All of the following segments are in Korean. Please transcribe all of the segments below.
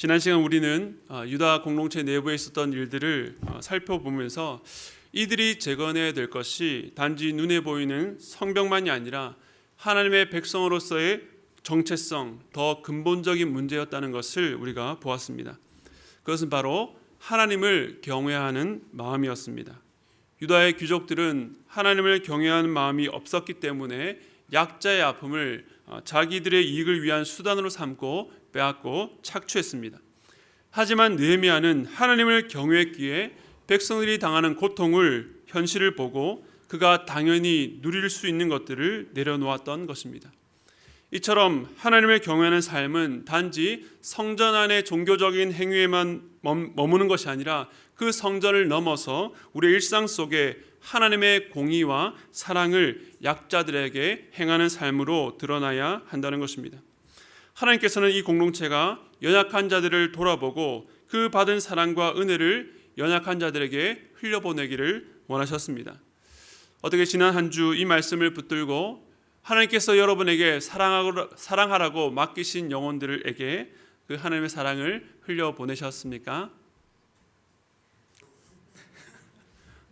지난 시간 우리는 유다 공동체 내부에 있었던 일들을 살펴보면서 이들이 재건해야 될 것이 단지 눈에 보이는 성벽만이 아니라 하나님의 백성으로서의 정체성, 더 근본적인 문제였다는 것을 우리가 보았습니다. 그것은 바로 하나님을 경외하는 마음이었습니다. 유다의 귀족들은 하나님을 경외하는 마음이 없었기 때문에 약자의 아픔을 자기들의 이익을 위한 수단으로 삼고 빼앗고 착취했습니다. 하지만 느헤미야는 하나님을 경외했기에 백성들이 당하는 고통을 현실을 보고 그가 당연히 누릴 수 있는 것들을 내려놓았던 것입니다. 이처럼 하나님을 경외하는 삶은 단지 성전 안의 종교적인 행위에만 머무는 것이 아니라 그 성전을 넘어서 우리의 일상 속에 하나님의 공의와 사랑을 약자들에게 행하는 삶으로 드러나야 한다는 것입니다. 하나님께서는 이 공동체가 연약한 자들을 돌아보고 그 받은 사랑과 은혜를 연약한 자들에게 흘려보내기를 원하셨습니다. 어떻게 지난 한 주 이 말씀을 붙들고 하나님께서 여러분에게 사랑하라고 맡기신 영혼들에게 그 하나님의 사랑을 흘려보내셨습니까?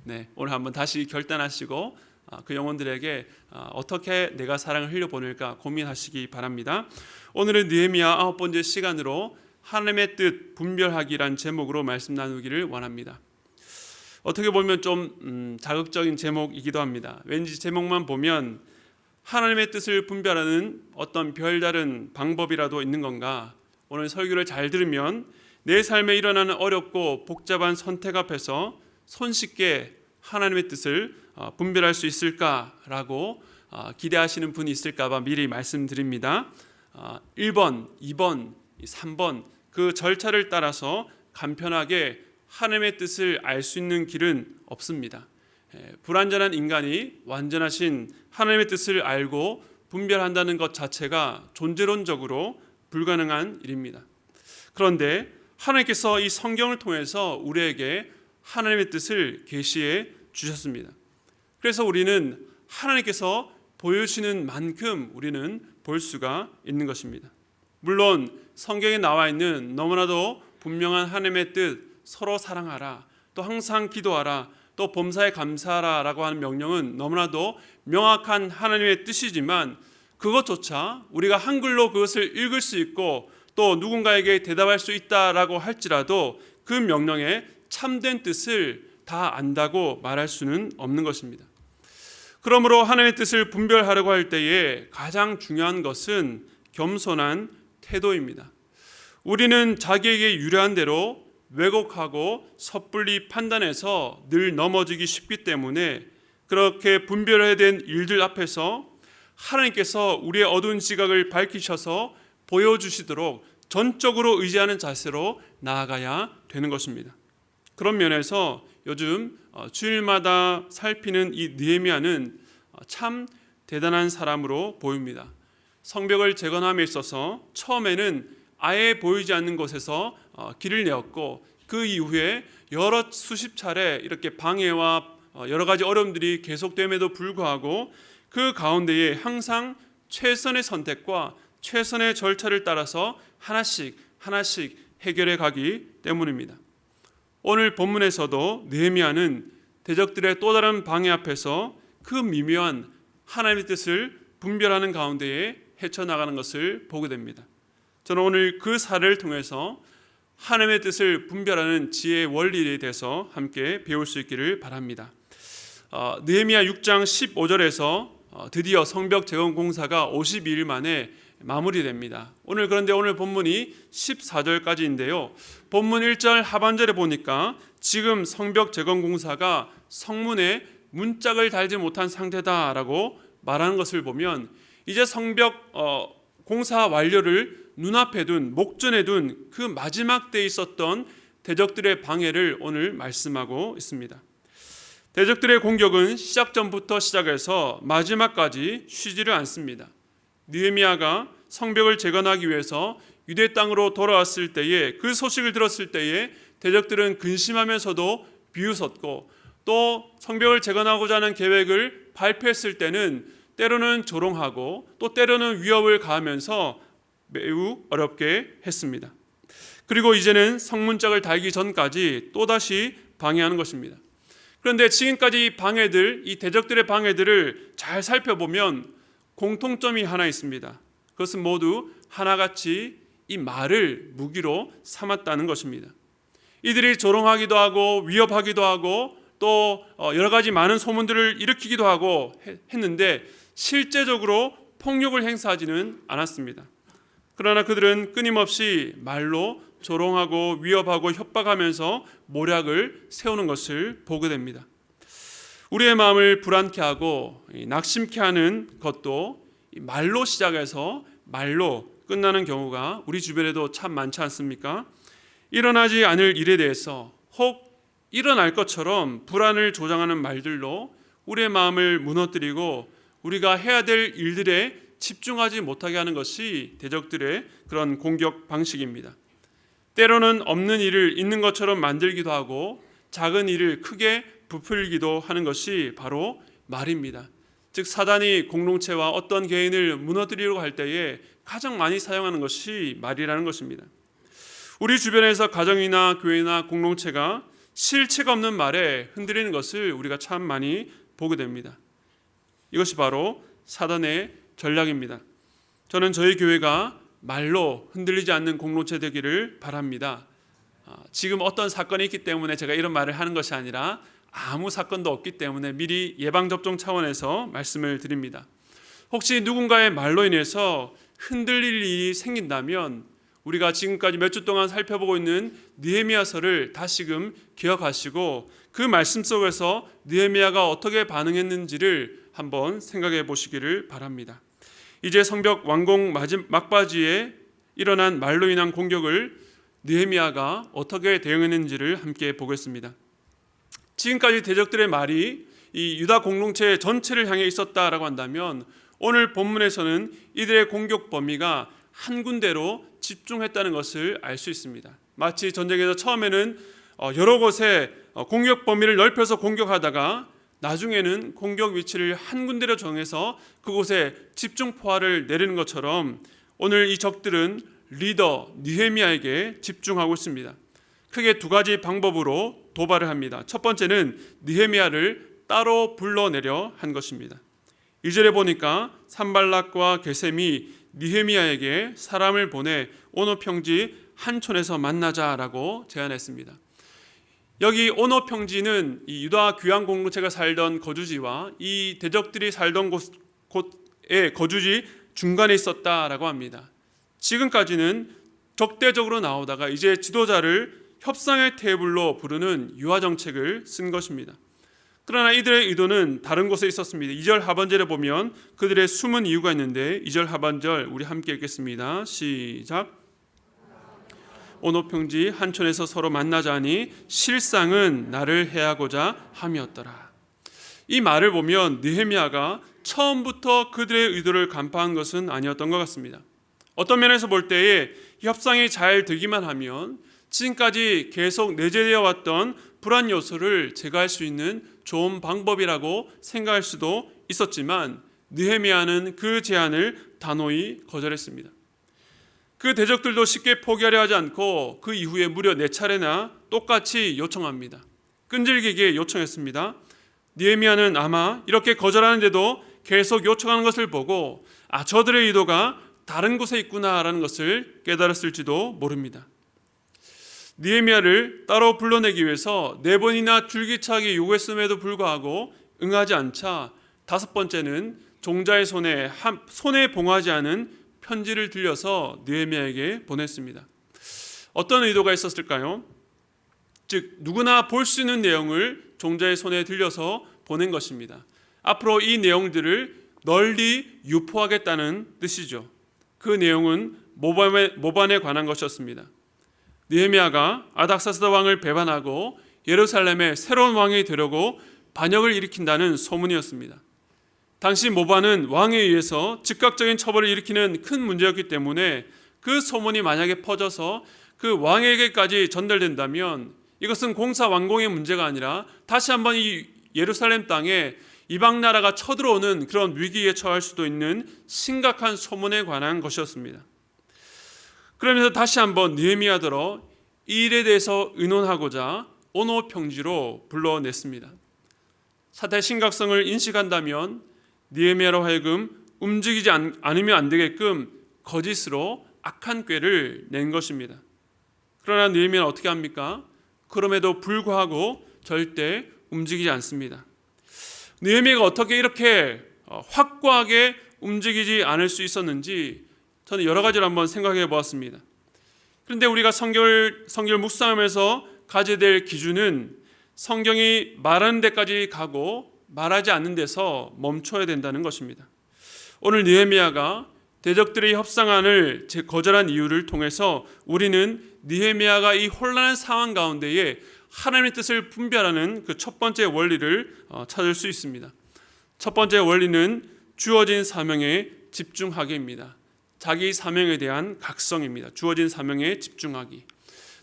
네, 오늘 한번 다시 결단하시고 그 영혼들에게 어떻게 내가 사랑을 흘려보낼까 고민하시기 바랍니다. 오늘은 느헤미야 9번째 시간으로 하나님의 뜻 분별하기란 제목으로 말씀 나누기를 원합니다. 어떻게 보면 좀 자극적인 제목이기도 합니다. 왠지 제목만 보면 하나님의 뜻을 분별하는 어떤 별다른 방법이라도 있는 건가? 오늘 설교를 잘 들으면 내 삶에 일어나는 어렵고 복잡한 선택 앞에서 손쉽게 하나님의 뜻을 분별할 수 있을까라고 기대하시는 분이 있을까 봐 미리 말씀드립니다. 1번, 2번, 3번 그 절차를 따라서 간편하게 하나님의 뜻을 알 수 있는 길은 없습니다. 불완전한 인간이 완전하신 하나님의 뜻을 알고 분별한다는 것 자체가 존재론적으로 불가능한 일입니다. 그런데 하나님께서 이 성경을 통해서 우리에게 하나님의 뜻을 계시해 주셨습니다. 그래서 우리는 하나님께서 보여주시는 만큼 우리는 볼 수가 있는 것입니다. 물론 성경에 나와 있는 너무나도 분명한 하나님의 뜻, 서로 사랑하라, 또 항상 기도하라, 또 범사에 감사하라 라고 하는 명령은 너무나도 명확한 하나님의 뜻이지만 그것조차 우리가 한글로 그것을 읽을 수 있고 또 누군가에게 대답할 수 있다라고 할지라도 그 명령의 참된 뜻을 다 안다고 말할 수는 없는 것입니다. 그러므로 하나님의 뜻을 분별하려고 할 때에 가장 중요한 것은 겸손한 태도입니다. 우리는 자기에게 유리한 대로 왜곡하고 섣불리 판단해서 늘 넘어지기 쉽기 때문에 그렇게 분별해야 된 일들 앞에서 하나님께서 우리의 어두운 지각을 밝히셔서 보여주시도록 전적으로 의지하는 자세로 나아가야 되는 것입니다. 그런 면에서 요즘 주일마다 살피는 이 느헤미야는 참 대단한 사람으로 보입니다. 성벽을 재건함에 있어서 처음에는 아예 보이지 않는 곳에서 길을 내었고 그 이후에 여러 수십 차례 이렇게 방해와 여러 가지 어려움들이 계속됨에도 불구하고 그 가운데에 항상 최선의 선택과 최선의 절차를 따라서 하나씩 해결해 가기 때문입니다. 오늘 본문에서도 느헤미야는 대적들의 또 다른 방해 앞에서 그 미묘한 하나님의 뜻을 분별하는 가운데에 헤쳐나가는 것을 보게 됩니다. 저는 오늘 그 사례를 통해서 하나님의 뜻을 분별하는 지혜의 원리에 대해서 함께 배울 수 있기를 바랍니다. 느헤미야 6장 15절에서 드디어 성벽 재건 공사가 52일 만에 마무리됩니다. 그런데 오늘 본문이 14절까지인데요. 본문 1절 하반절에 보니까 지금 성벽 재건 공사가 성문에 문짝을 달지 못한 상태다라고 말하는 것을 보면 이제 성벽 공사 완료를 눈앞에 둔 목전에 둔 그 마지막 때에 있었던 대적들의 방해를 오늘 말씀하고 있습니다. 대적들의 공격은 시작 전부터 시작해서 마지막까지 쉬지를 않습니다. 느헤미야가 성벽을 재건하기 위해서 유대 땅으로 돌아왔을 때에 그 소식을 들었을 때에 대적들은 근심하면서도 비웃었고 또 성벽을 재건하고자 하는 계획을 발표했을 때는 때로는 조롱하고 또 때로는 위협을 가하면서 매우 어렵게 했습니다. 그리고 이제는 성문짝을 달기 전까지 또다시 방해하는 것입니다. 그런데 지금까지 이 대적들의 방해들을 잘 살펴보면 공통점이 하나 있습니다. 그것은 모두 하나같이 이 말을 무기로 삼았다는 것입니다. 이들이 조롱하기도 하고 위협하기도 하고 또 여러 가지 많은 소문들을 일으키기도 하고 했는데 실제적으로 폭력을 행사하지는 않았습니다. 그러나 그들은 끊임없이 말로 조롱하고 위협하고 협박하면서 모략을 세우는 것을 보게 됩니다. 우리의 마음을 불안케 하고 낙심케 하는 것도 말로 시작해서 말로 끝나는 경우가 우리 주변에도 참 많지 않습니까? 일어나지 않을 일에 대해서 혹 일어날 것처럼 불안을 조장하는 말들로 우리의 마음을 무너뜨리고 우리가 해야 될 일들에 집중하지 못하게 하는 것이 대적들의 그런 공격 방식입니다. 때로는 없는 일을 있는 것처럼 만들기도 하고 작은 일을 크게 부풀기도 하는 것이 바로 말입니다. 즉 사단이 공동체와 어떤 개인을 무너뜨리려고 할 때에 가장 많이 사용하는 것이 말이라는 것입니다. 우리 주변에서 가정이나 교회나 공동체가 실체가 없는 말에 흔들리는 것을 우리가 참 많이 보게 됩니다. 이것이 바로 사단의 전략입니다. 저는 저희 교회가 말로 흔들리지 않는 공동체 되기를 바랍니다. 지금 어떤 사건이 있기 때문에 제가 이런 말을 하는 것이 아니라 아무 사건도 없기 때문에 미리 예방접종 차원에서 말씀을 드립니다. 혹시 누군가의 말로 인해서 흔들릴 일이 생긴다면 우리가 지금까지 몇 주 동안 살펴보고 있는 느헤미야서를 다시금 기억하시고 그 말씀 속에서 느헤미야가 어떻게 반응했는지를 한번 생각해 보시기를 바랍니다. 이제 성벽 완공 막바지에 일어난 말로 인한 공격을 느헤미야가 어떻게 대응했는지를 함께 보겠습니다. 지금까지 대적들의 말이 이 유다 공동체 전체를 향해 있었다라고 한다면 오늘 본문에서는 이들의 공격 범위가 한 군데로 집중했다는 것을 알 수 있습니다. 마치 전쟁에서 처음에는 여러 곳에 공격 범위를 넓혀서 공격하다가 나중에는 공격 위치를 한 군데로 정해서 그곳에 집중 포화를 내리는 것처럼 오늘 이 적들은 리더 느헤미야에게 집중하고 있습니다. 크게 두 가지 방법으로 도발을 합니다. 첫 번째는 느헤미야를 따로 불러내려 한 것입니다. 2절에 보니까 산발락과 게셈이 느헤미야에게 사람을 보내 오노 평지 한촌에서 만나자라고 제안했습니다. 여기 오노 평지는 이 유다 귀환 공동체가 살던 거주지와 이 대적들이 살던 곳의 거주지 중간에 있었다라고 합니다. 지금까지는 적대적으로 나오다가 이제 지도자를 협상의 테이블로 부르는 유화 정책을 쓴 것입니다. 그러나 이들의 의도는 다른 곳에 있었습니다. 2절 하반절에 보면 그들의 숨은 이유가 있는데 2절 하반절 우리 함께 읽겠습니다. 시작. 오노 평지 한촌에서 서로 만나자니 실상은 나를 해하고자 함이었더라. 이 말을 보면 느헤미야가 처음부터 그들의 의도를 간파한 것은 아니었던 것 같습니다. 어떤 면에서 볼 때에 협상이 잘 되기만 하면 지금까지 계속 내재되어 왔던 불안 요소를 제거할 수 있는 좋은 방법이라고 생각할 수도 있었지만 느헤미야는 그 제안을 단호히 거절했습니다. 그 대적들도 쉽게 포기하려 하지 않고 그 이후에 무려 4차례나 똑같이 요청합니다. 끈질기게 요청했습니다. 느헤미야는 아마 이렇게 거절하는데도 계속 요청하는 것을 보고 저들의 의도가 다른 곳에 있구나라는 것을 깨달았을지도 모릅니다. 느헤미야를 따로 불러내기 위해서 4번이나 줄기차게 요구했음에도 불구하고 응하지 않자 5번째는 종자의 손에 봉하지 않은 편지를 들려서 느헤미야에게 보냈습니다. 어떤 의도가 있었을까요? 즉 누구나 볼 수 있는 내용을 종자의 손에 들려서 보낸 것입니다. 앞으로 이 내용들을 널리 유포하겠다는 뜻이죠. 그 내용은 모반에 관한 것이었습니다. 느헤미야가 아닥사스다 왕을 배반하고 예루살렘에 새로운 왕이 되려고 반역을 일으킨다는 소문이었습니다. 당시 모반은 왕에 의해서 즉각적인 처벌을 일으키는 큰 문제였기 때문에 그 소문이 만약에 퍼져서 그 왕에게까지 전달된다면 이것은 공사완공의 문제가 아니라 다시 한번 이 예루살렘 땅에 이방 나라가 쳐들어오는 그런 위기에 처할 수도 있는 심각한 소문에 관한 것이었습니다. 그러면서 다시 한번 느헤미야더러 이 일에 대해서 의논하고자 언어평지로 불러냈습니다. 사태의 심각성을 인식한다면 느헤미야로 하여금 움직이지 않으면 안 되게끔 거짓으로 악한 꾀를 낸 것입니다. 그러나 느헤미야는 어떻게 합니까? 그럼에도 불구하고 절대 움직이지 않습니다. 느헤미야가 어떻게 이렇게 확고하게 움직이지 않을 수 있었는지 저는 여러 가지를 한번 생각해 보았습니다. 그런데 우리가 성경을 묵상하면서 가져야 될 기준은 성경이 말하는 데까지 가고 말하지 않는 데서 멈춰야 된다는 것입니다. 오늘 느헤미야가 대적들의 협상안을 거절한 이유를 통해서 우리는 느헤미야가 이 혼란한 상황 가운데에 하나님의 뜻을 분별하는 그 첫 번째 원리를 찾을 수 있습니다. 첫 번째 원리는 주어진 사명에 집중하기입니다. 자기 사명에 대한 각성입니다. 주어진 사명에 집중하기.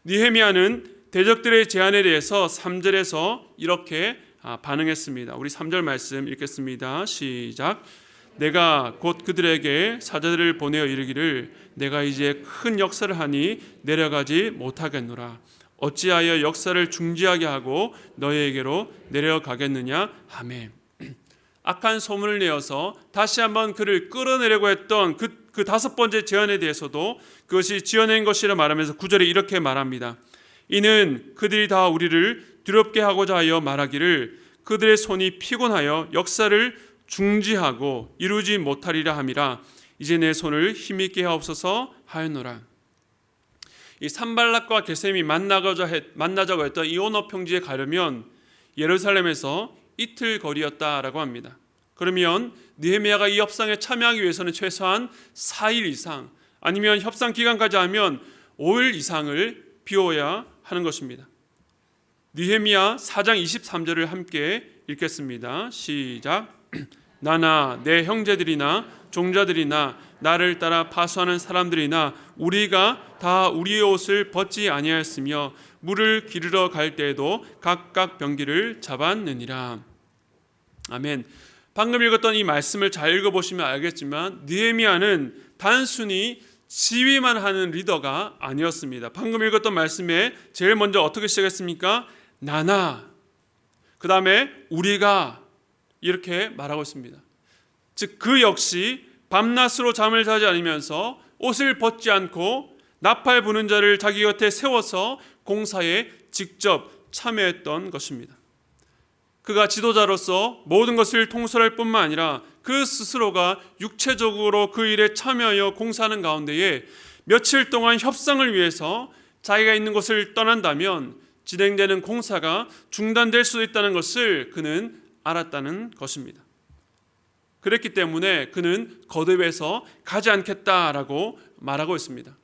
느헤미야는 대적들의 제안에 대해서 3절에서 이렇게 반응했습니다. 우리 3절 말씀 읽겠습니다. 시작. 내가 곧 그들에게 사자들을 보내어 이르기를 내가 이제 큰 역사를 하니 내려가지 못하겠노라. 어찌하여 역사를 중지하게 하고 너희에게로 내려가겠느냐 하매. 악한 소문을 내어서 다시 한번 그를 끌어내려고 했던 그 다섯 번째 제안에 대해서도 그것이 지어낸 것이라 말하면서 9절에 이렇게 말합니다. 이는 그들이 다 우리를 두렵게 하고자 하여 말하기를 그들의 손이 피곤하여 역사를 중지하고 이루지 못하리라 함이라. 이제 내 손을 힘있게 하옵소서 하였노라. 이 산발락과 게셈이 만나자고 했던 이 언어평지에 가려면 예루살렘에서 이틀 거리였다라고 합니다. 그러면 느헤미야가 이 협상에 참여하기 위해서는 최소한 4일 이상 아니면 협상 기간까지 하면 5일 이상을 비워야 하는 것입니다. 느헤미야 4장 23절을 함께 읽겠습니다. 시작. 나나 내 형제들이나 종자들이나 나를 따라 파수하는 사람들이나 우리가 다 우리의 옷을 벗지 아니하였으며 물을 기르러 갈 때에도 각각 병기를 잡았느니라. 아멘. 방금 읽었던 이 말씀을 잘 읽어보시면 알겠지만 느헤미야는 단순히 지휘만 하는 리더가 아니었습니다. 방금 읽었던 말씀에 제일 먼저 어떻게 시작했습니까? 나나, 그 다음에 우리가 이렇게 말하고 있습니다. 즉 그 역시 밤낮으로 잠을 자지 않으면서 옷을 벗지 않고 나팔 부는 자를 자기 곁에 세워서 공사에 직접 참여했던 것입니다. 그가 지도자로서 모든 것을 통솔할 뿐만 아니라 그 스스로가 육체적으로 그 일에 참여하여 공사하는 가운데에 며칠 동안 협상을 위해서 자기가 있는 곳을 떠난다면 진행되는 공사가 중단될 수도 있다는 것을 그는 알았다는 것입니다. 그랬기 때문에 그는 거듭해서 가지 않겠다라고 말하고 있습니다.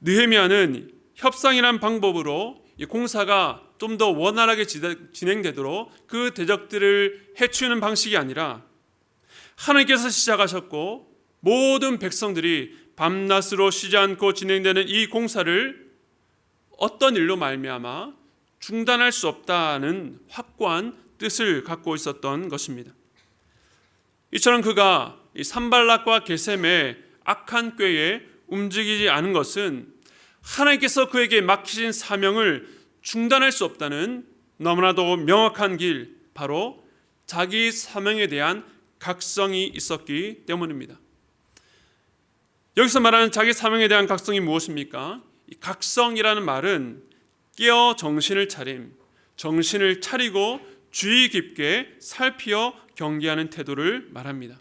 느헤미야는 협상이란 방법으로 이 공사가 좀 더 원활하게 진행되도록 그 대적들을 해치우는 방식이 아니라 하나님께서 시작하셨고 모든 백성들이 밤낮으로 쉬지 않고 진행되는 이 공사를 어떤 일로 말미암아 중단할 수 없다는 확고한 뜻을 갖고 있었던 것입니다. 이처럼 그가 산발락과 게셈의 악한 꾀에 움직이지 않은 것은 하나님께서 그에게 맡기신 사명을 중단할 수 없다는 너무나도 명확한 길, 바로 자기 사명에 대한 각성이 있었기 때문입니다. 여기서 말하는 자기 사명에 대한 각성이 무엇입니까? 이 각성이라는 말은 깨어 정신을 차리고 주의 깊게 살피어 경계하는 태도를 말합니다.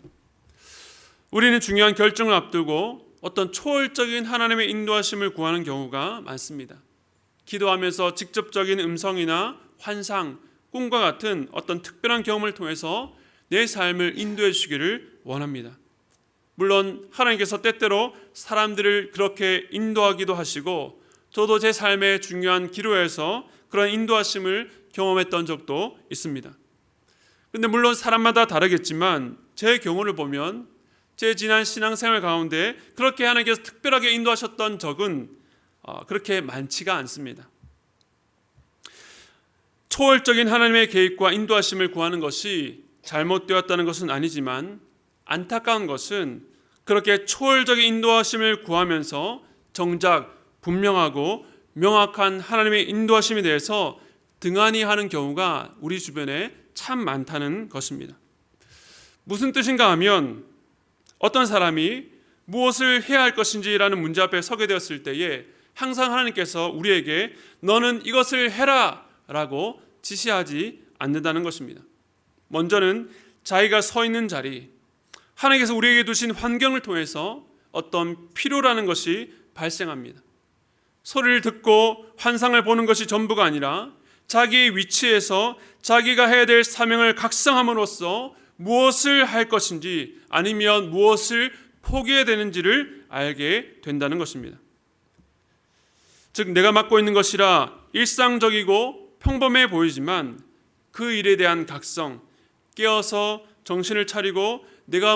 우리는 중요한 결정을 앞두고 어떤 초월적인 하나님의 인도하심을 구하는 경우가 많습니다. 기도하면서 직접적인 음성이나 환상, 꿈과 같은 어떤 특별한 경험을 통해서 내 삶을 인도해 주시기를 원합니다. 물론 하나님께서 때때로 사람들을 그렇게 인도하기도 하시고 저도 제 삶의 중요한 기로에서 그런 인도하심을 경험했던 적도 있습니다. 그런데 물론 사람마다 다르겠지만 제 경우를 보면 제 지난 신앙생활 가운데 그렇게 하나님께서 특별하게 인도하셨던 적은 그렇게 많지가 않습니다. 초월적인 하나님의 계획과 인도하심을 구하는 것이 잘못되었다는 것은 아니지만 안타까운 것은 그렇게 초월적인 인도하심을 구하면서 정작 분명하고 명확한 하나님의 인도하심에 대해서 등한히 하는 경우가 우리 주변에 참 많다는 것입니다. 무슨 뜻인가 하면 어떤 사람이 무엇을 해야 할 것인지라는 문제 앞에 서게 되었을 때에 항상 하나님께서 우리에게 너는 이것을 해라 라고 지시하지 않는다는 것입니다. 먼저는 자기가 서 있는 자리, 하나님께서 우리에게 두신 환경을 통해서 어떤 필요라는 것이 발생합니다. 소리를 듣고 환상을 보는 것이 전부가 아니라 자기의 위치에서 자기가 해야 될 사명을 각성함으로써 무엇을 할 것인지 아니면 무엇을 포기해야 되는지를 알게 된다는 것입니다. 즉 내가 맡고 있는 것이라 일상적이고 평범해 보이지만 그 일에 대한 각성, 깨어서 정신을 차리고 내가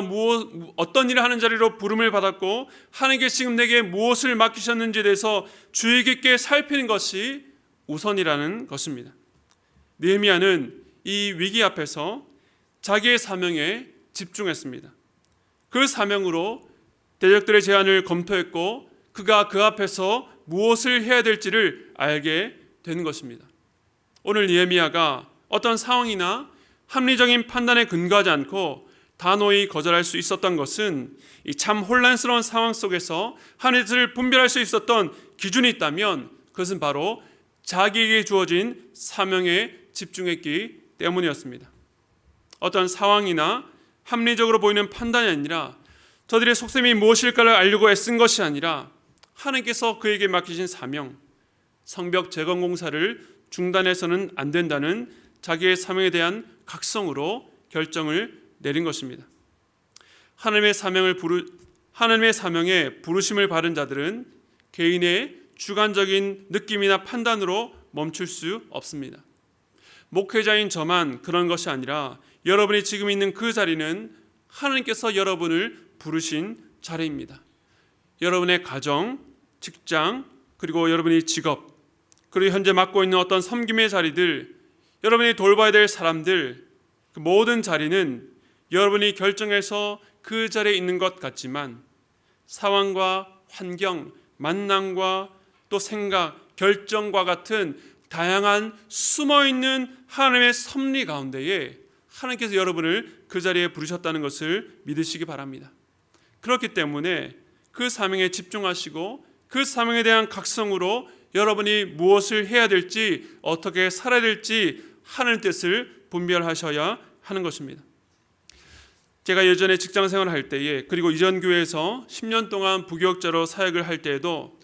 어떤 일을 하는 자리로 부름을 받았고 하나님께서 지금 내게 무엇을 맡기셨는지에 대해서 주의 깊게 살피는 것이 우선이라는 것입니다. 느헤미야는 이 위기 앞에서 자기의 사명에 집중했습니다. 그 사명으로 대적들의 제안을 검토했고 그가 그 앞에서 무엇을 해야 될지를 알게 되는 것입니다. 오늘 느헤미야가 어떤 상황이나 합리적인 판단에 근거하지 않고 단호히 거절할 수 있었던 것은 이 참 혼란스러운 상황 속에서 하나님의 뜻을 분별할 수 있었던 기준이 있다면 그것은 바로 자기에게 주어진 사명에 집중했기 때문이었습니다. 어떤 상황이나 합리적으로 보이는 판단이 아니라 저들의 속셈이 무엇일까를 알려고 애쓴 것이 아니라 하나님께서 그에게 맡기신 사명, 성벽 재건 공사를 중단해서는 안 된다는 자기의 사명에 대한 각성으로 결정을 내린 것입니다. 하나님의 사명에 부르심을 받은 자들은 개인의 주관적인 느낌이나 판단으로 멈출 수 없습니다. 목회자인 저만 그런 것이 아니라 여러분이 지금 있는 그 자리는 하나님께서 여러분을 부르신 자리입니다. 여러분의 가정, 직장, 그리고 여러분의 직업, 그리고 현재 맡고 있는 어떤 섬김의 자리들, 여러분이 돌봐야 될 사람들, 그 모든 자리는 여러분이 결정해서 그 자리에 있는 것 같지만 상황과 환경, 만남과 또 생각, 결정과 같은 다양한 숨어있는 하나님의 섭리 가운데에 하나님께서 여러분을 그 자리에 부르셨다는 것을 믿으시기 바랍니다. 그렇기 때문에 그 사명에 집중하시고 그 사명에 대한 각성으로 여러분이 무엇을 해야 될지 어떻게 살아야 될지 하나님 뜻을 분별하셔야 하는 것입니다. 제가 예전에 직장 생활을 할 때에 그리고 이전 교회에서 10년 동안 부교역자로 사역을 할 때에도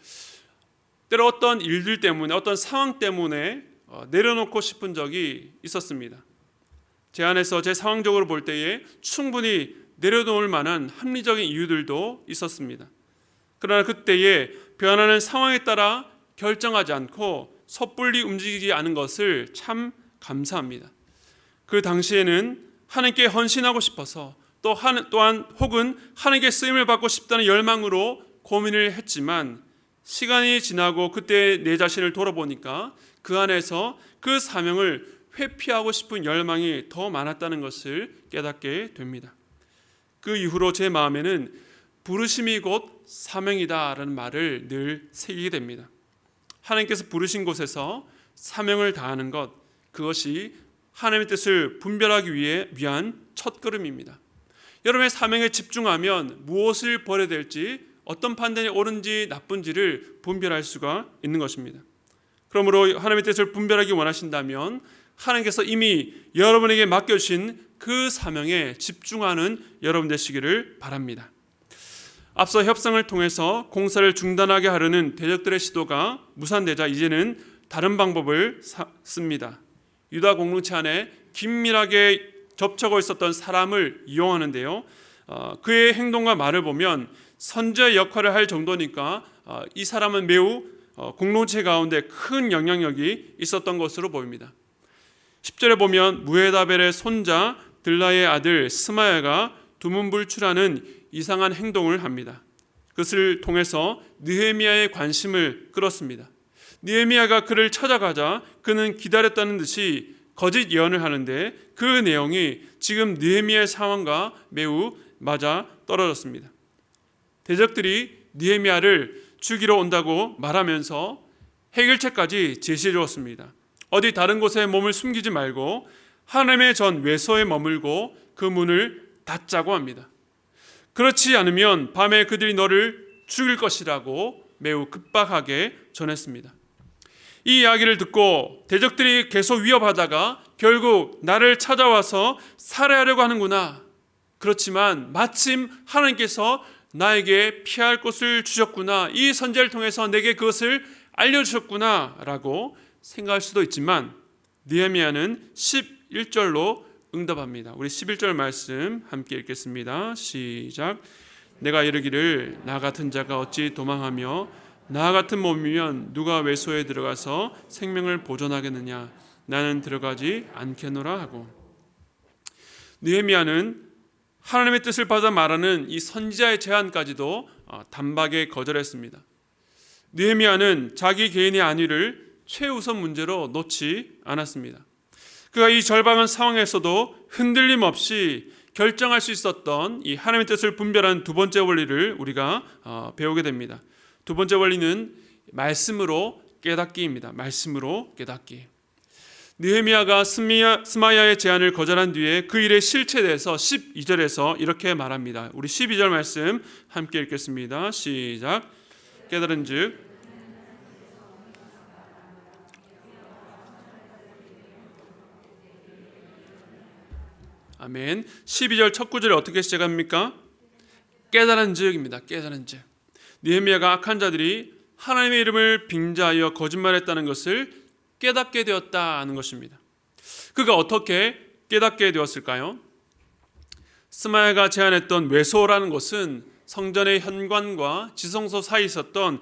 때로 어떤 일들 때문에 어떤 상황 때문에 내려놓고 싶은 적이 있었습니다. 제 안에서 제 상황적으로 볼 때에 충분히 내려놓을 만한 합리적인 이유들도 있었습니다. 그러나 그때에 변하는 상황에 따라 결정하지 않고 섣불리 움직이지 않은 것을 참 감사합니다. 그 당시에는 하나님께 헌신하고 싶어서 또한 혹은 하나님께 쓰임을 받고 싶다는 열망으로 고민을 했지만 시간이 지나고 그때 내 자신을 돌아보니까 그 안에서 그 사명을 회피하고 싶은 열망이 더 많았다는 것을 깨닫게 됩니다. 그 이후로 제 마음에는 부르심이 곧 사명이다라는 말을 늘 새기게 됩니다. 하나님께서 부르신 곳에서 사명을 다하는 것, 그것이 하나님의 뜻을 분별하기 위한 첫걸음입니다. 여러분의 사명에 집중하면 무엇을 버려야 될지, 어떤 판단이 옳은지 나쁜지를 분별할 수가 있는 것입니다. 그러므로 하나님의 뜻을 분별하기 원하신다면 하나님께서 이미 여러분에게 맡겨주신 그 사명에 집중하는 여러분 되시기를 바랍니다. 앞서 협상을 통해서 공사를 중단하게 하려는 대적들의 시도가 무산되자 이제는 다른 방법을 씁니다. 유다 공동체 안에 긴밀하게 접촉하고 있었던 사람을 이용하는데요. 그의 행동과 말을 보면 선지자의 역할을 할 정도니까 이 사람은 매우 공동체 가운데 큰 영향력이 있었던 것으로 보입니다. 10절에 보면 무헤다벨의 손자 들라의 아들 스마야가 두문불출하는 이상한 행동을 합니다. 그것을 통해서 느헤미야의 관심을 끌었습니다. 느헤미야가 그를 찾아가자 그는 기다렸다는 듯이 거짓 예언을 하는데 그 내용이 지금 느헤미야의 상황과 매우 맞아 떨어졌습니다. 대적들이 느헤미야를 죽이러 온다고 말하면서 해결책까지 제시해 주었습니다. 어디 다른 곳에 몸을 숨기지 말고 하나님의 전 외소에 머물고 그 문을 닫자고 합니다. 그렇지 않으면 밤에 그들이 너를 죽일 것이라고 매우 급박하게 전했습니다. 이 이야기를 듣고 대적들이 계속 위협하다가 결국 나를 찾아와서 살해하려고 하는구나. 그렇지만 마침 하나님께서 나에게 피할 곳을 주셨구나. 이 선지자를 통해서 내게 그것을 알려주셨구나 라고 생각할 수도 있지만 느헤미야는 11절로 응답합니다. 우리 11절 말씀 함께 읽겠습니다. 시작. 내가 이르기를 나 같은 자가 어찌 도망하며 나 같은 몸이면 누가 외소에 들어가서 생명을 보존하겠느냐. 나는 들어가지 않겠노라 하고. 느헤미야는 하나님의 뜻을 받아 말하는 이 선지자의 제안까지도 단박에 거절했습니다. 느헤미야는 자기 개인의 안위를 최우선 문제로 놓지 않았습니다. 그가 이 절박한 상황에서도 흔들림 없이 결정할 수 있었던 이 하나님의 뜻을 분별하는 두 번째 원리를 우리가 배우게 됩니다. 두 번째 원리는 말씀으로 깨닫기입니다. 말씀으로 깨닫기. 느헤미야가 스마야의 제안을 거절한 뒤에 그 일의 실체에 대해서 12절에서 이렇게 말합니다. 우리 12절 말씀 함께 읽겠습니다. 시작. 깨달은즉 아멘. 12절 첫 구절이 어떻게 시작합니까? 깨달은즉입니다. 깨달은즉. 느헤미야가 악한 자들이 하나님의 이름을 빙자하여 거짓말했다는 것을 깨닫게 되었다는 것입니다. 그가 어떻게 깨닫게 되었을까요? 스마야가 제안했던 외소라는 것은 성전의 현관과 지성소 사이에 있었던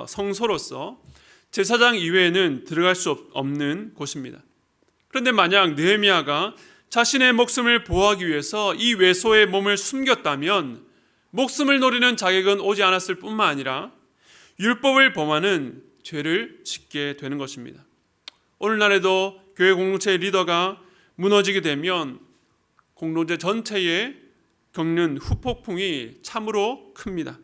성소로서 제사장 이외에는 들어갈 수 없는 곳입니다. 그런데 만약 느헤미야가 자신의 목숨을 보호하기 위해서 이 외소에 몸을 숨겼다면 목숨을 노리는 자격은 오지 않았을 뿐만 아니라 율법을 범하는 죄를 짓게 되는 것입니다. 오늘날에도 교회 공동체의 리더가 무너지게 되면 공동체 전체에 겪는 후폭풍이 참으로 큽니다.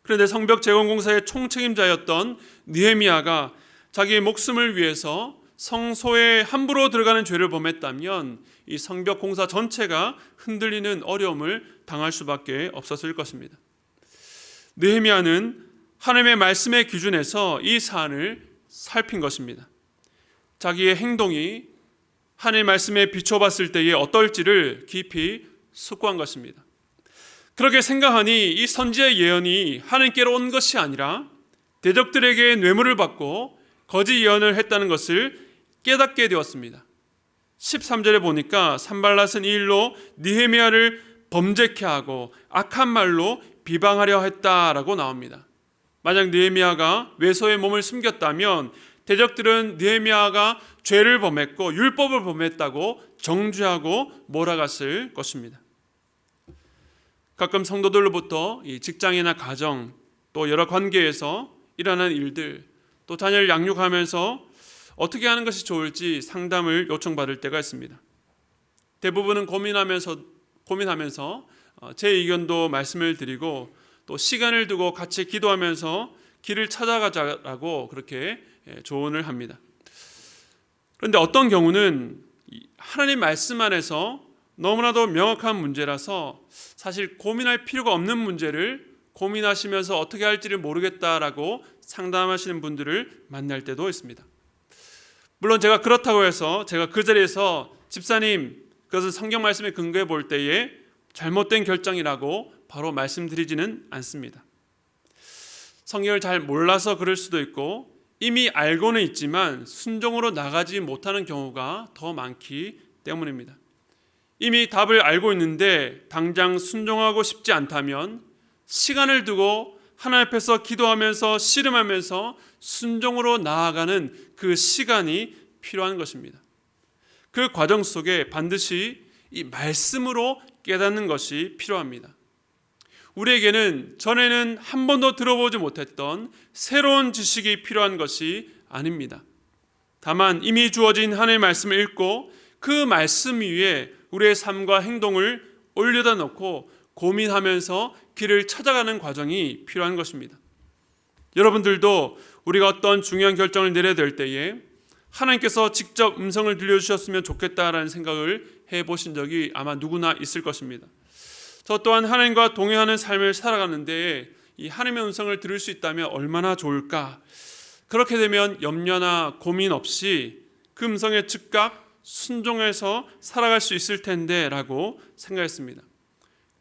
그런데 성벽 재건공사의 총책임자였던 느헤미야가 자기의 목숨을 위해서 성소에 함부로 들어가는 죄를 범했다면 이 성벽 공사 전체가 흔들리는 어려움을 당할 수밖에 없었을 것입니다. 느헤미야는 하나님의 말씀의 기준에서 이 사안을 살핀 것입니다. 자기의 행동이 하나님의 말씀에 비춰봤을 때에 어떨지를 깊이 숙고한 것입니다. 그렇게 생각하니 이 선지자의 예언이 하나님께로 온 것이 아니라 대적들에게 뇌물을 받고 거짓 예언을 했다는 것을 깨닫게 되었습니다. 13절에 보니까 산발랏은 이 일로 느헤미야를 범죄케 하고 악한 말로 비방하려 했다라고 나옵니다. 만약 느헤미야가 외소에 몸을 숨겼다면 대적들은 느헤미야가 죄를 범했고 율법을 범했다고 정죄하고 몰아갔을 것입니다. 가끔 성도들로부터 이 직장이나 가정 또 여러 관계에서 일어나는 일들 또 자녀를 양육하면서 어떻게 하는 것이 좋을지 상담을 요청받을 때가 있습니다. 대부분은 고민하면서 제 의견도 말씀을 드리고 또 시간을 두고 같이 기도하면서 길을 찾아가자라고 그렇게 조언을 합니다. 그런데 어떤 경우는 하나님 말씀 안에서 너무나도 명확한 문제라서 사실 고민할 필요가 없는 문제를 고민하시면서 어떻게 할지를 모르겠다라고 상담하시는 분들을 만날 때도 있습니다. 물론 제가 그렇다고 해서 제가 그 자리에서 집사님 그것은 성경 말씀에 근거해 볼 때에 잘못된 결정이라고 바로 말씀드리지는 않습니다. 성경을 잘 몰라서 그럴 수도 있고 이미 알고는 있지만 순종으로 나가지 못하는 경우가 더 많기 때문입니다. 이미 답을 알고 있는데 당장 순종하고 싶지 않다면 시간을 두고 하나님 앞에서 기도하면서 씨름하면서 순종으로 나아가는 그 시간이 필요한 것입니다. 그 과정 속에 반드시 이 말씀으로 깨닫는 것이 필요합니다. 우리에게는 전에는 한 번도 들어보지 못했던 새로운 지식이 필요한 것이 아닙니다. 다만 이미 주어진 하나님의 말씀을 읽고 그 말씀 위에 우리의 삶과 행동을 올려다 놓고 고민하면서 길을 찾아가는 과정이 필요한 것입니다. 여러분들도 우리가 어떤 중요한 결정을 내려야 될 때에 하나님께서 직접 음성을 들려주셨으면 좋겠다라는 생각을 해보신 적이 아마 누구나 있을 것입니다. 저 또한 하나님과 동행하는 삶을 살아가는데 이 하나님의 음성을 들을 수 있다면 얼마나 좋을까. 그렇게 되면 염려나 고민 없이 그 음성에 즉각 순종해서 살아갈 수 있을 텐데 라고 생각했습니다.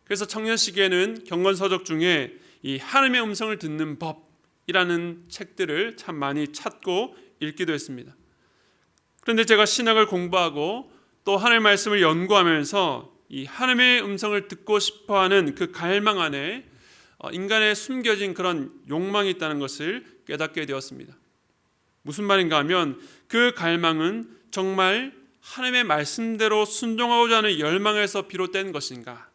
그래서 청년 시기에는 경건서적 중에 이 하나님의 음성을 듣는 법이라는 책들을 참 많이 찾고 읽기도 했습니다. 그런데 제가 신학을 공부하고 또 하나님의 말씀을 연구하면서 이 하나님의 음성을 듣고 싶어하는 그 갈망 안에 인간의 숨겨진 그런 욕망이 있다는 것을 깨닫게 되었습니다. 무슨 말인가 하면 그 갈망은 정말 하나님의 말씀대로 순종하고자 하는 열망에서 비롯된 것인가,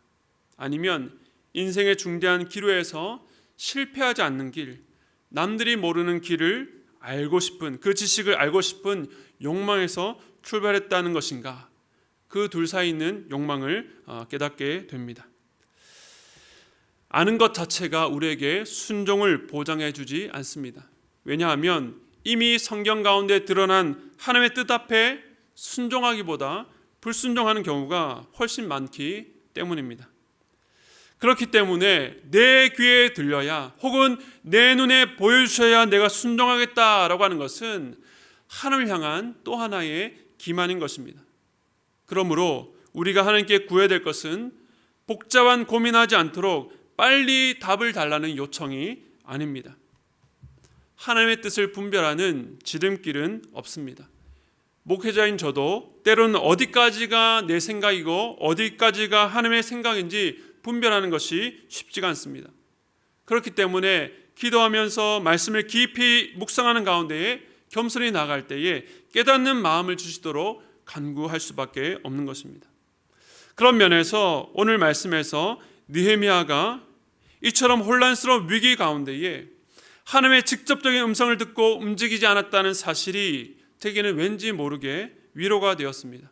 아니면 인생의 중대한 기로에서 실패하지 않는 길, 남들이 모르는 길을 알고 싶은, 그 지식을 알고 싶은 욕망에서 출발했다는 것인가, 그 둘 사이 있는 욕망을 깨닫게 됩니다. 아는 것 자체가 우리에게 순종을 보장해 주지 않습니다. 왜냐하면 이미 성경 가운데 드러난 하나님의 뜻 앞에 순종하기보다 불순종하는 경우가 훨씬 많기 때문입니다. 그렇기 때문에 내 귀에 들려야, 혹은 내 눈에 보여주셔야 내가 순종하겠다라고 하는 것은 하나님을 향한 또 하나의 기만인 것입니다. 그러므로 우리가 하나님께 구해야 될 것은 복잡한 고민하지 않도록 빨리 답을 달라는 요청이 아닙니다. 하나님의 뜻을 분별하는 지름길은 없습니다. 목회자인 저도 때로는 어디까지가 내 생각이고 어디까지가 하나님의 생각인지 분별하는 것이 쉽지가 않습니다. 그렇기 때문에 기도하면서 말씀을 깊이 묵상하는 가운데에 겸손히 나갈 때에 깨닫는 마음을 주시도록 간구할 수밖에 없는 것입니다. 그런 면에서 오늘 말씀에서 느헤미야가 이처럼 혼란스러운 위기 가운데에 하나님의 직접적인 음성을 듣고 움직이지 않았다는 사실이 제게는 왠지 모르게 위로가 되었습니다.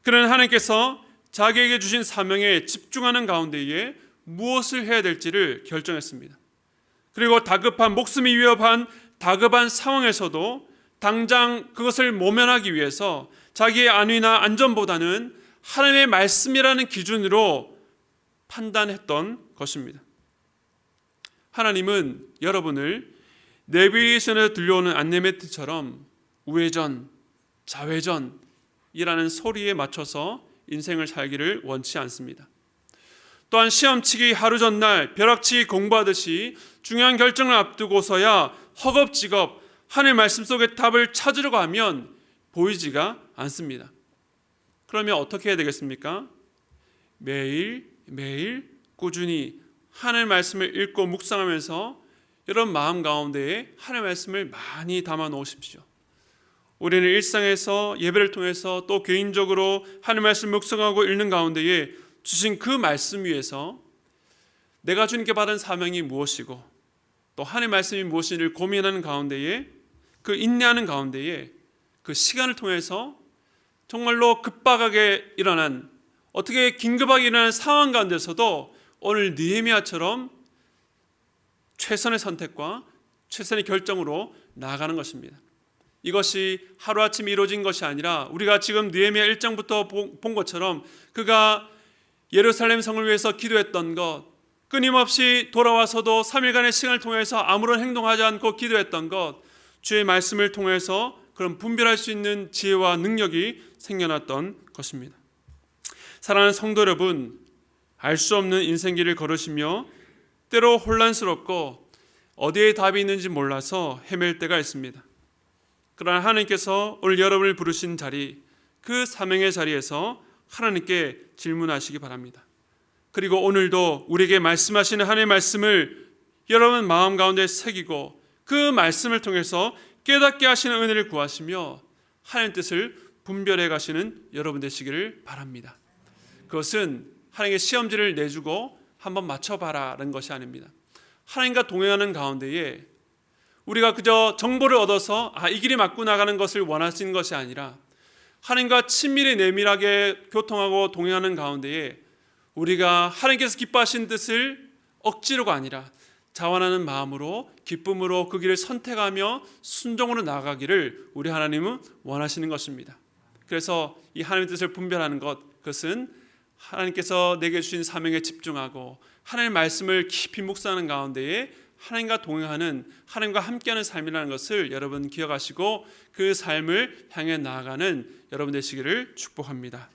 그는 하나님께서 자기에게 주신 사명에 집중하는 가운데에 무엇을 해야 될지를 결정했습니다. 그리고 다급한, 목숨이 위협한 다급한 상황에서도 당장 그것을 모면하기 위해서 자기의 안위나 안전보다는 하나님의 말씀이라는 기준으로 판단했던 것입니다. 하나님은 여러분을 내비게이션에 들려오는 안내매트처럼 우회전, 좌회전이라는 소리에 맞춰서 인생을 살기를 원치 않습니다. 또한 시험치기 하루 전날 벼락치기 공부하듯이 중요한 결정을 앞두고서야 허겁지겁 하나님의 말씀 속의 답을 찾으려고 하면 보이지가 않습니다. 그러면 어떻게 해야 되겠습니까? 매일 꾸준히 하나님의 말씀을 읽고 묵상하면서 여러분 마음 가운데에 하나님의 말씀을 많이 담아 놓으십시오. 우리는 일상에서 예배를 통해서 또 개인적으로 하나님의 말씀을 묵상하고 읽는 가운데에 주신 그 말씀 위에서 내가 주님께 받은 사명이 무엇이고 또 하나님의 말씀이 무엇인지를 고민하는 가운데에, 그 인내하는 가운데에 그 시간을 통해서 정말로 급박하게 일어난, 어떻게 긴급하게 일어나는 상황 가운데서도 오늘 느헤미야처럼 최선의 선택과 최선의 결정으로 나아가는 것입니다. 이것이 하루아침에 이루어진 것이 아니라 우리가 지금 느헤미야 1장부터 본 것처럼 그가 예루살렘 성을 위해서 기도했던 것, 끊임없이 돌아와서도 3일간의 시간을 통해서 아무런 행동하지 않고 기도했던 것, 주의 말씀을 통해서 그런 분별할 수 있는 지혜와 능력이 생겨났던 것입니다. 사랑하는 성도 여러분, 알 수 없는 인생길을 걸으시며 때로 혼란스럽고 어디에 답이 있는지 몰라서 헤맬 때가 있습니다. 그러나 하나님께서 오늘 여러분을 부르신 자리, 그 사명의 자리에서 하나님께 질문하시기 바랍니다. 그리고 오늘도 우리에게 말씀하시는 하나님의 말씀을 여러분 마음 가운데 새기고 그 말씀을 통해서 깨닫게 하시는 은혜를 구하시며 하나님의 뜻을 분별해 가시는 여러분 되시기를 바랍니다. 그것은 하나님의 시험지를 내주고 한번 맞춰봐라는 것이 아닙니다. 하나님과 동행하는 가운데에 우리가 그저 정보를 얻어서 이 길이 맞고 나가는 것을 원하시는 것이 아니라 하나님과 친밀히 내밀하게 교통하고 동행하는 가운데에 우리가 하나님께서 기뻐하신 뜻을 억지로가 아니라 자원하는 마음으로 기쁨으로 그 길을 선택하며 순종으로 나아가기를 우리 하나님은 원하시는 것입니다. 그래서 이 하나님의 뜻을 분별하는 것, 그것은 하나님께서 내게 주신 사명에 집중하고 하나님의 말씀을 깊이 묵상하는 가운데에 하나님과 동행하는, 하나님과 함께하는 삶이라는 것을 여러분 기억하시고 그 삶을 향해 나아가는 여러분 되시기를 축복합니다.